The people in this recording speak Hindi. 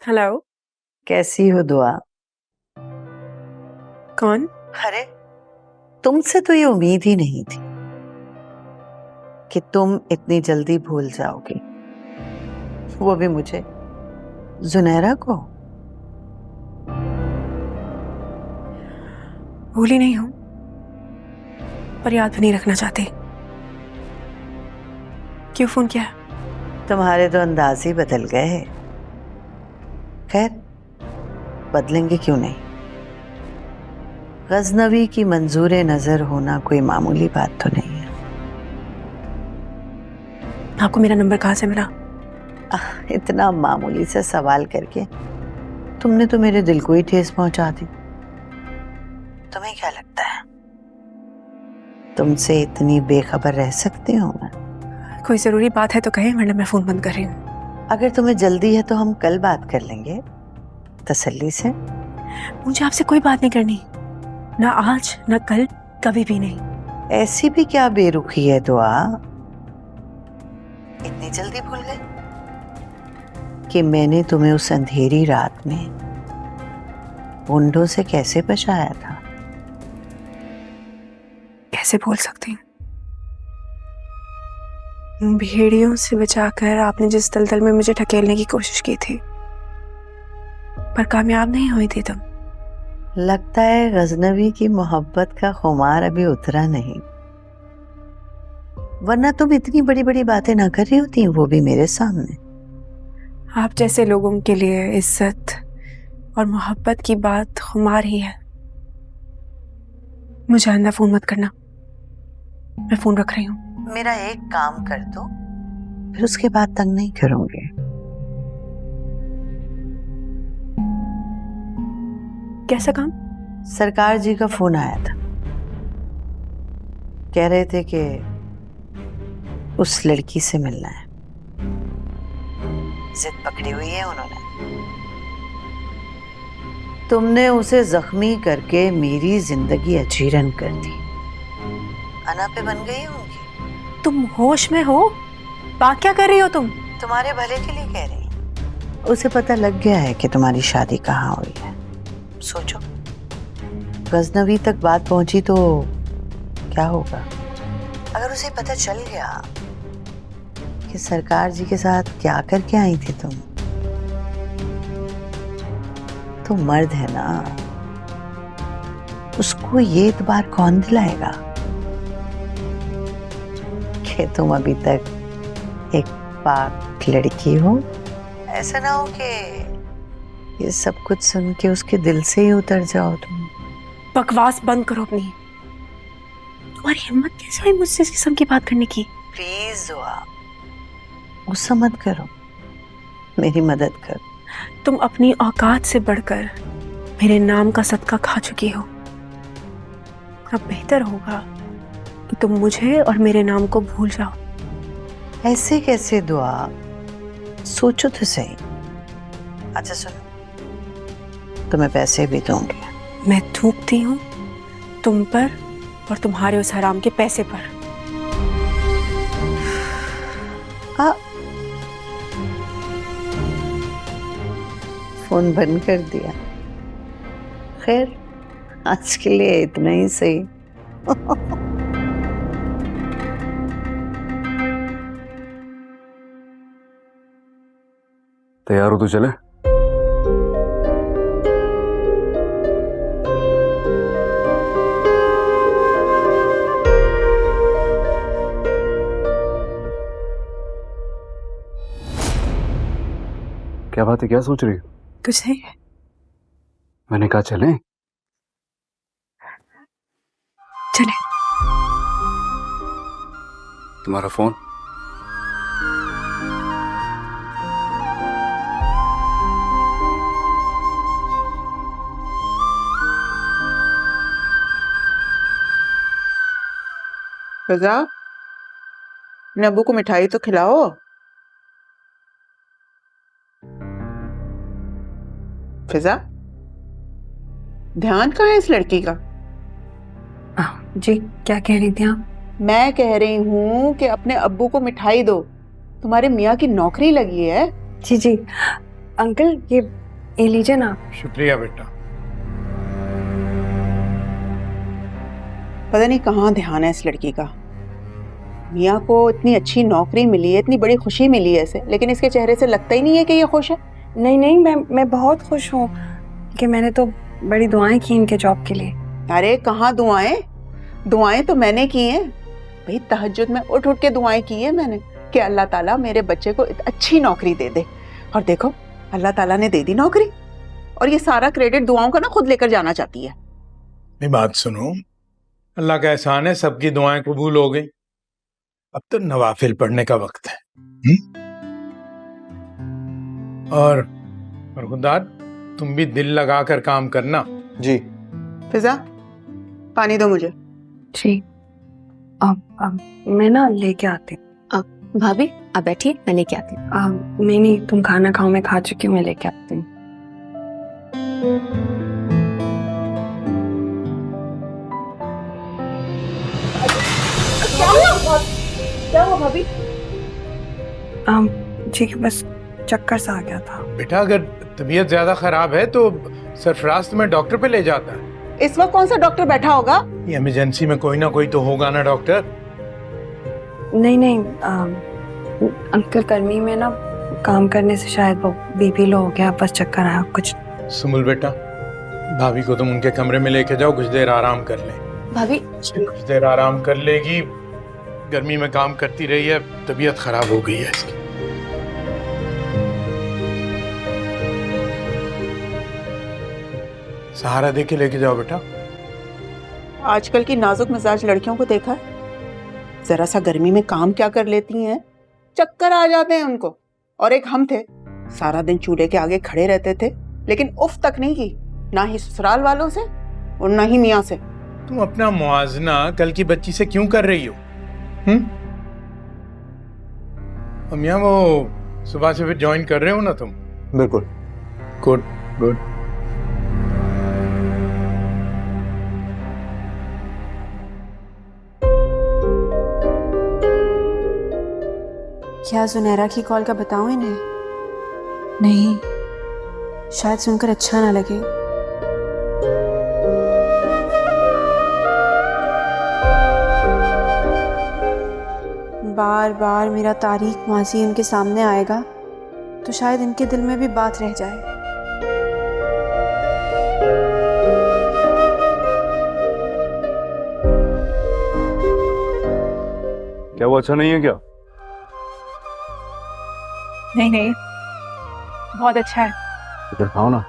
हेलो। कैसी हो दुआ? कौन? अरे तुमसे तो ये उम्मीद ही नहीं थी कि तुम इतनी जल्दी भूल जाओगी, वो भी मुझे, जुनैरा को। भूली नहीं हूं, पर याद भी नहीं रखना चाहती। क्यों फोन किया? तुम्हारे तो अंदाज ही बदल गए हैं। खैर, बदलेंगे क्यों नहीं। गजनवी की मंजूर नजर होना कोई मामूली बात तो नहीं है। आपको मेरा नंबर कहाँ से मिला? इतना मामूली सा सवाल करके तुमने तो मेरे दिल को ही ठेस पहुंचा दी। तुम्हें क्या लगता है तुमसे इतनी बेखबर रह सकती हूँ मैं? कोई जरूरी बात है तो कहे, वरना मैं फोन बंद कर रही हूँ। अगर तुम्हें जल्दी है तो हम कल बात कर लेंगे तसल्ली से। मुझे आपसे कोई बात नहीं करनी, ना आज ना कल, कभी भी नहीं। ऐसी भी क्या बेरुखी है दुआ, इतनी जल्दी भूल गए कि मैंने तुम्हें उस अंधेरी रात में गुंडों से कैसे बचाया था? कैसे भूल सकती हूँ? भेड़ियों से बचाकर आपने जिस दलदल में मुझे ढकेलने की कोशिश की थी, पर कामयाब नहीं हुई थी तुम। लगता है गजनवी की मोहब्बत का खुमार अभी उतरा नहीं, वरना तुम इतनी बड़ी बड़ी बातें ना कर रही होती, वो भी मेरे सामने। आप जैसे लोगों के लिए इज्जत और मोहब्बत की बात खुमार ही है। मुझे आइंदा फोन मत करना, मैं फोन रख रही हूँ। मेरा एक काम कर दो, फिर उसके बाद तंग नहीं करूंगी। कैसा काम? सरकार जी का फोन आया था, कह रहे थे कि उस लड़की से मिलना है। जिद पकड़ी हुई है उन्होंने। तुमने उसे जख्मी करके मेरी जिंदगी अजीरन कर दी। अना पे बन गई होंगी। तुम होश में हो? बात क्या कर रही हो तुम? तुम्हारे भले के लिए कह रही। उसे पता लग गया है कि तुम्हारी शादी कहाँ हुई है। सोचो, गजनवी तक बात पहुंची तो क्या होगा? अगर उसे पता चल गया कि सरकार जी के साथ क्या करके आई थी तुम, तो मर्द है ना, उसको ये इत्बार कौन दिलाएगा कि तुम अभी तक एक पाक लड़की हो? ऐसा ना हो कि ये सब कुछ सुन के उसके दिल से ही उतर जाओ तुम। बकवास बंद करो अपनी। तुम्हारी हिम्मत कैसे हुई मुझसे इस किस्म की बात करने की? प्लीज दुआ, गुस्सा मत करो, मेरी मदद करो। तुम अपनी औकात से बढ़कर मेरे नाम का सदका खा चुकी हो। अब बेहतर होगा कि तुम मुझे और मेरे नाम को भूल जाओ। ऐसे कैसे दुआ, सोचो तो सही। अच्छा सुनो, तुम्हें पैसे भी दूंगी। मैं थूकती हूँ तुम पर और तुम्हारे उस हराम के पैसे पर। फोन बंद कर दिया। खैर, आज के लिए इतना ही सही। तैयार हो तो चले? क्या बात है, क्या सोच रही हो? कुछ नहीं। मैंने कहा चलें। चले। तुम्हारा फोन? फिजा, अपने अब्बू को मिठाई तो खिलाओ। फिजा, ध्यान कहाँ है इस लड़की का? जी, क्या कह रही थी आप? मैं कह रही हूँ कि अपने अब्बू को मिठाई दो, तुम्हारे मियाँ की नौकरी लगी है। जी जी, अंकल ये लीजिए ना। शुक्रिया बेटा। पता नहीं कहाँ ध्यान है इस लड़की का। मियाँ को इतनी अच्छी नौकरी मिली है, इतनी बड़ी खुशी मिली है इसे, लेकिन इसके चेहरे से लगता ही नहीं है कि ये खुश है। नहीं नहीं, मैं बहुत खुश हूँ कि मैंने तो बड़ी दुआएं की इनके जॉब के लिए। अरे कहाँ दुआएं, दुआएं तो मैंने की हैं भाई। तहज्जुद में उठ उठ के दुआएं की है मैंने कि अल्लाह ताला मेरे बच्चे को अच्छी नौकरी दे दे। और देखो अल्लाह ताला ने दे दी नौकरी, और ये सारा क्रेडिट दुआओं का ना खुद लेकर जाना चाहती है। मेरी बात सुनो, अल्लाह का एहसान है सबकी दुआएं कबूल हो गई। अब तो नवाफिल पढ़ने का वक्त है। और खुदा तुम भी दिल लगाकर काम करना। जी। फिजा पानी दो मुझे। जी अब मैं ना लेके आती हूँ। भाभी आप बैठिए, मैं लेके आती हूँ। नहीं तुम खाना खाओ, मैं खा चुकी हूँ, मैं लेके आती हूँ। क्या हुआ भाभी? जी बस चक्कर सा आ गया था। बेटा अगर तबीयत ज्यादा खराब है तो सरफराज तुम्हें डॉक्टर पे ले जाता है। इस वक्त कौन सा डॉक्टर बैठा होगा? ये इमरजेंसी में कोई ना कोई तो होगा ना डॉक्टर। नहीं अंकल गर्मी में ना काम करने से शायद वो बीपी लो हो गया, बस चक्कर आया कुछ। सुमुल बेटा, भाभी को तुम उनके कमरे में लेके जाओ, कुछ देर आराम कर ले। भाभी कुछ देर आराम कर लेगी, गर्मी में काम करती रही है, तबीयत खराब हो गई है इसकी। सहारा दे के लेके जाओ बेटा। आजकल की नाजुक मिजाज लड़कियों को देखा है, जरा सा गर्मी में काम क्या कर लेती हैं, चक्कर आ जाते हैं उनको। और एक हम थे, सारा दिन चूल्हे के आगे खड़े रहते थे, लेकिन उफ तक नहीं की, ना ही ससुराल वालों से और ना ही मियाँ से। तुम अपना मुआवजना कल की बच्ची से क्यों कर रही हो? मियाँ वो सुबह से फिर ज्वाइन कर रहे हो ना तुम? बिल्कुल। Good good. क्या जुनैरा की कॉल का बताऊं इन्हें? नहीं, शायद सुनकर अच्छा ना लगे। बार बार मेरा तारीख माजी उनके सामने आएगा तो शायद इनके दिल में भी बात रह जाए। क्या वो अच्छा नहीं है क्या? नहीं बहुत अच्छा है। इधर खाओ ना।